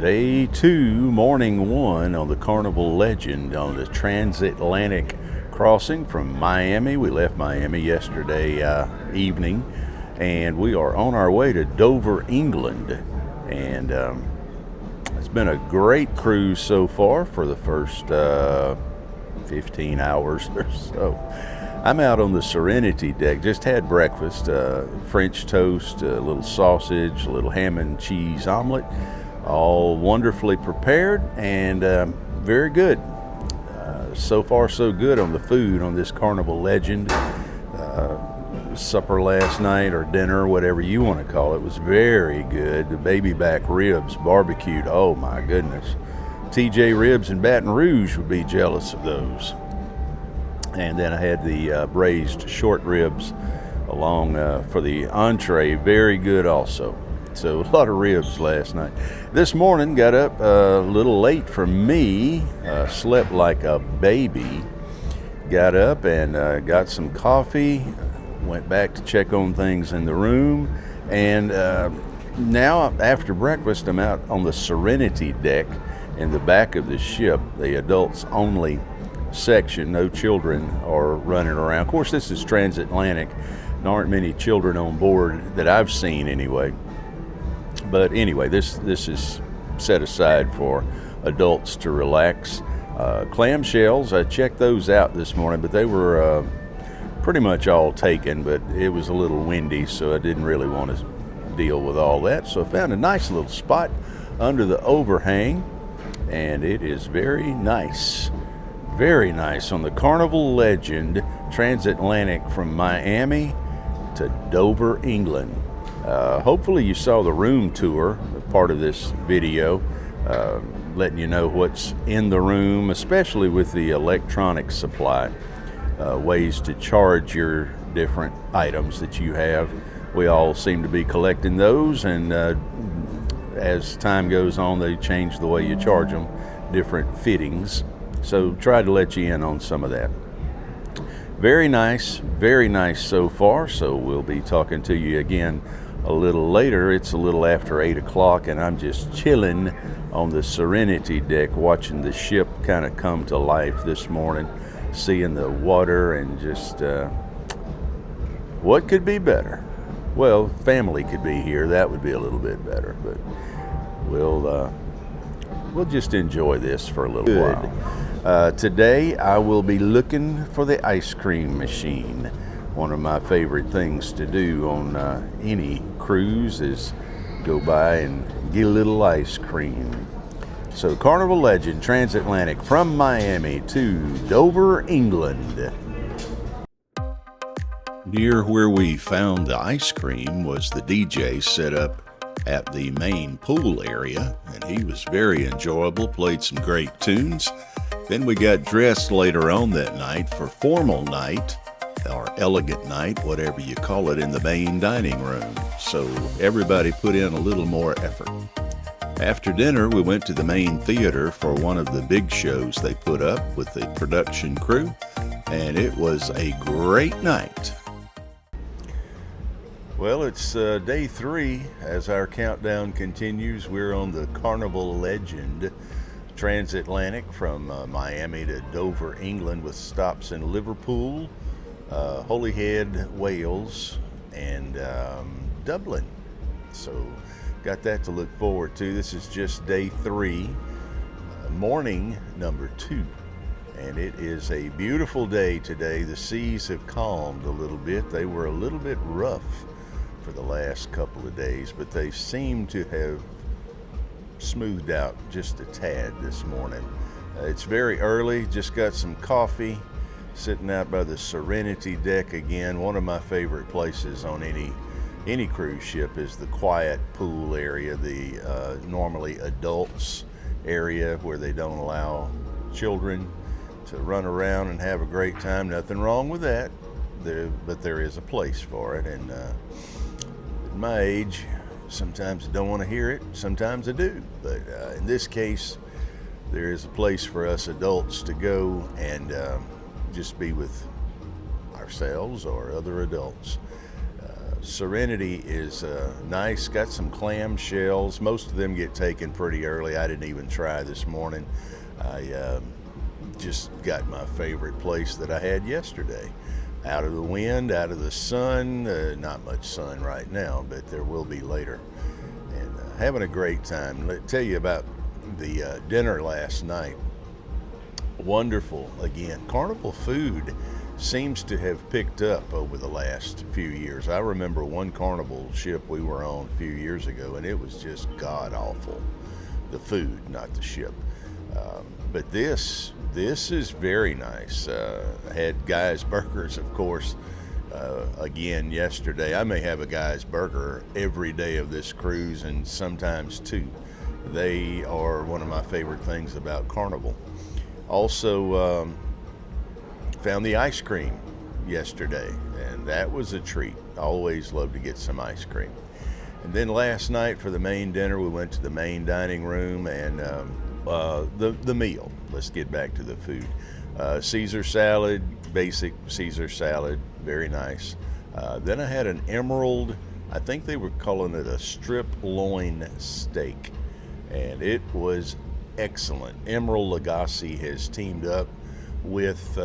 Day 2, morning 1 on the Carnival Legend on the transatlantic crossing from Miami. We left Miami yesterday evening, and we are on our way to Dover, England. And it's been a great cruise so far for the first 15 hours or so. I'm out on the Serenity deck, just had breakfast, French toast, a little sausage, a little ham and cheese omelet, all wonderfully prepared and very good. So far so good on the food on this Carnival Legend. Supper last night or dinner, whatever you want to call it, was very good. The baby back ribs barbecued, oh my goodness. TJ Ribs in Baton Rouge would be jealous of those. And then I had the braised short ribs along for the entree, very good also. So a lot of ribs last night. This morning got up a little late for me, slept like a baby. Got up and got some coffee, went back to check on things in the room, and now after breakfast I'm out on the Serenity deck in the back of the ship, the adults only section. No children are running around. Of course, this is transatlantic. There aren't many children on board that I've seen anyway. But anyway, this is set aside for adults to relax. Clamshells, I checked those out this morning, but they were pretty much all taken, but it was a little windy, so I didn't really want to deal with all that. So I found a nice little spot under the overhang, and it is very nice. Very nice on the Carnival Legend transatlantic from Miami to Dover, England. Hopefully you saw the room tour, part of this video, letting you know what's in the room, especially with the electronic supply, ways to charge your different items that you have. We all seem to be collecting those, and as time goes on, they change the way you charge them, different fittings. So try to let you in on some of that. Very nice so far. So we'll be talking to you again a little later. It's a little after 8 o'clock, and I'm just chilling on the Serenity deck, watching the ship kind of come to life this morning, seeing the water, and just what could be better? Well, family could be here. That would be a little bit better, but we'll just enjoy this for a little while. Today I will be looking for the ice cream machine. One of my favorite things to do on any cruise is go by and get a little ice cream. So Carnival Legend transatlantic from Miami to Dover, England. Near where we found the ice cream was the DJ set up at the main pool area, and he was very enjoyable, played some great tunes. Then we got dressed later on that night for formal night, or elegant night, whatever you call it, in the main dining room. So everybody put in a little more effort. After dinner, we went to the main theater for one of the big shows they put up with the production crew, and it was a great night. Well, it's day 3 as our countdown continues. We're on the Carnival Legend transatlantic from Miami to Dover, England, with stops in Liverpool, Holyhead, Wales, and Dublin. So got that to look forward to. This is just day 3, morning number 2. And it is a beautiful day today. The seas have calmed a little bit. They were a little bit rough for the last couple of days, but they seem to have smoothed out just a tad this morning. It's very early, just got some coffee, sitting out by the Serenity deck again. One of my favorite places on any cruise ship is the quiet pool area, the normally adults area where they don't allow children to run around and have a great time. Nothing wrong with that, but there is a place for it. And at my age, sometimes I don't want to hear it, sometimes I do. But in this case, there is a place for us adults to go and just be with ourselves or other adults. Serenity is nice, got some clam shells. Most of them get taken pretty early. I didn't even try this morning. I just got my favorite place that I had yesterday. Out of the wind, out of the sun. Not much sun right now, but there will be later. And having a great time. Let me tell you about the dinner last night. Wonderful. Again, Carnival food seems to have picked up over the last few years. I remember one Carnival ship we were on a few years ago, and it was just god awful. The food, not the ship. But this is very nice. I had Guy's Burgers, of course, again yesterday. I may have a Guy's Burger every day of this cruise, and sometimes two. They are one of my favorite things about Carnival. Also, found the ice cream yesterday, and that was a treat. I always love to get some ice cream. And then last night for the main dinner, we went to the main dining room and the meal. Let's get back to the food. Caesar salad, basic Caesar salad, very nice. Then I had an emerald, I think they were calling it a strip loin steak, and it was excellent. Emerald Lagasse has teamed up with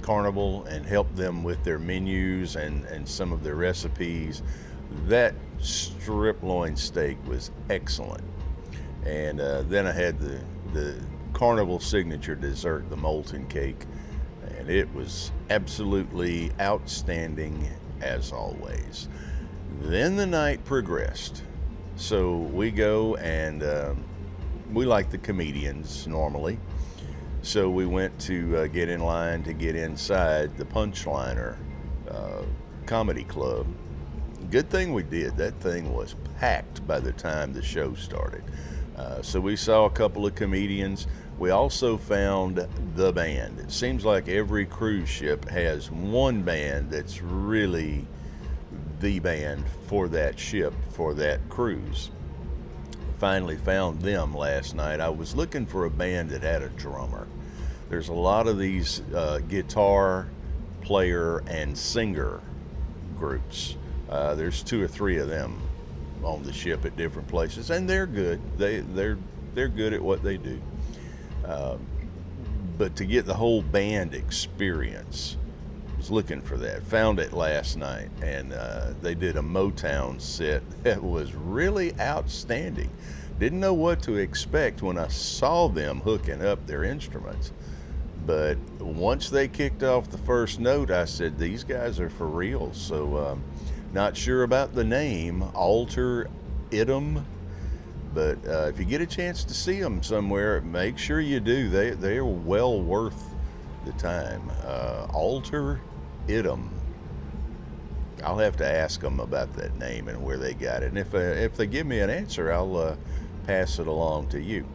Carnival and helped them with their menus and some of their recipes. That strip loin steak was excellent. And then I had the Carnival signature dessert, the molten cake, and it was absolutely outstanding as always. Then the night progressed. So we go and we like the comedians normally. So we went to get in line to get inside the Punchliner comedy club. Good thing we did. That thing was packed by the time the show started. So we saw a couple of comedians. We also found the band. It seems like every cruise ship has one band that's really the band for that ship, for that cruise. Finally found them last night. I was looking for a band that had a drummer. There's a lot of these guitar player and singer groups. There's 2 or 3 of them on the ship at different places, and they're good. They're good at what they do. But to get the whole band experience, I was looking for that. Found it last night, and they did a Motown set that was really outstanding. Didn't know what to expect when I saw them hooking up their instruments. But once they kicked off the first note, I said, these guys are for real. So not sure about the name, Alter Idem. But if you get a chance to see them somewhere, make sure you do. They are well worth the time. Alter Idem. I'll have to ask them about that name and where they got it. And if they give me an answer, I'll pass it along to you.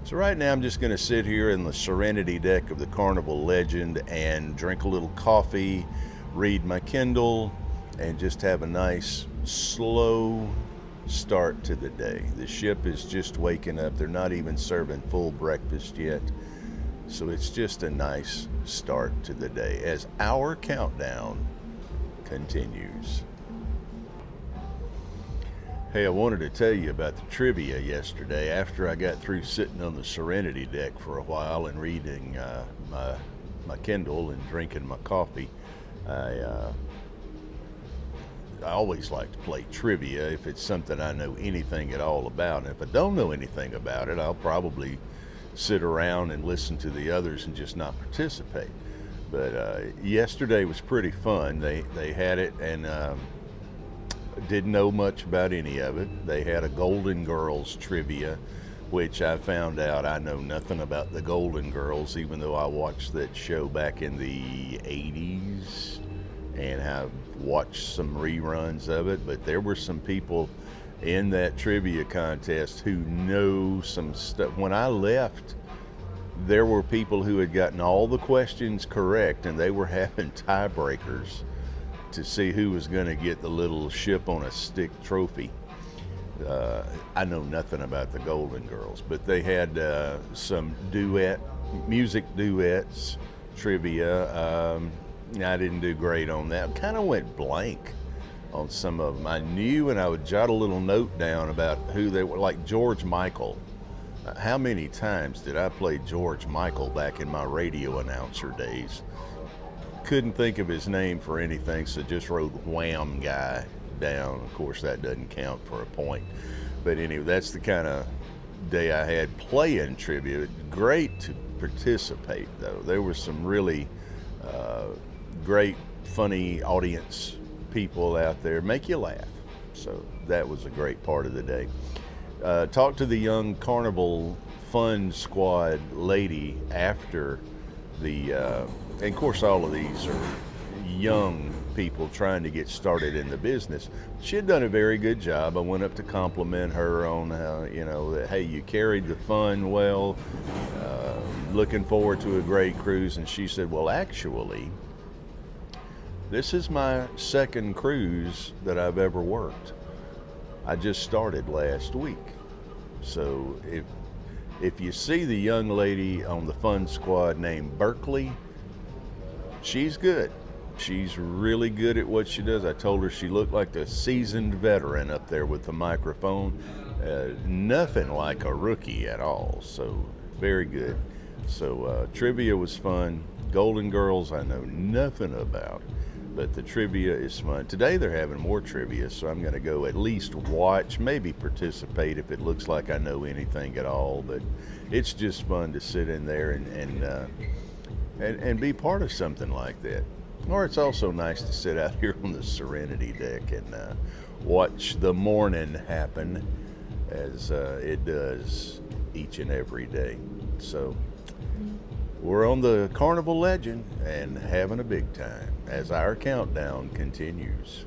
So right now I'm just going to sit here in the Serenity deck of the Carnival Legend and drink a little coffee, read my Kindle, and just have a nice slow start to the day. The ship is just waking up. They're not even serving full breakfast yet. So it's just a nice start to the day as our countdown continues. Hey, I wanted to tell you about the trivia yesterday. After I got through sitting on the Serenity deck for a while and reading my Kindle and drinking my coffee, I always like to play trivia if it's something I know anything at all about. And if I don't know anything about it, I'll probably sit around and listen to the others and just not participate. But yesterday was pretty fun. They had it, and didn't know much about any of it. They had a Golden Girls trivia, which I found out I know nothing about the Golden Girls, even though I watched that show back in the 80s and have watched some reruns of it. But there were some people in that trivia contest who know some stuff. When I left, there were people who had gotten all the questions correct, and they were having tiebreakers to see who was going to get the little ship on a stick trophy. I know nothing about the Golden Girls, but they had some music duets trivia. I didn't do great on that. Kind of went blank on some of them. I knew, and I would jot a little note down about who they were, like George Michael. How many times did I play George Michael back in my radio announcer days? Couldn't think of his name for anything, so just wrote Wham Guy down. Of course, that doesn't count for a point. But anyway, that's the kind of day I had playing trivia. Great to participate, though. There were some really great, funny audience people out there, make you laugh. So that was a great part of the day. Talked to the young Carnival Fun Squad lady after the, and of course all of these are young people trying to get started in the business. She had done a very good job. I went up to compliment her on how, that, hey, you carried the fun well, looking forward to a great cruise. And she said, well, actually, this is my second cruise that I've ever worked. I just started last week. So if you see the young lady on the Fun Squad named Berkeley, she's good. She's really good at what she does. I told her she looked like a seasoned veteran up there with the microphone. Nothing like a rookie at all. So very good. So trivia was fun. Golden Girls I know nothing about, but the trivia is fun. Today they're having more trivia, so I'm going to go at least watch, maybe participate if it looks like I know anything at all. But it's just fun to sit in there and be part of something like that. Or it's also nice to sit out here on the Serenity deck and watch the morning happen as it does each and every day. So we're on the Carnival Legend and having a big time as our countdown continues.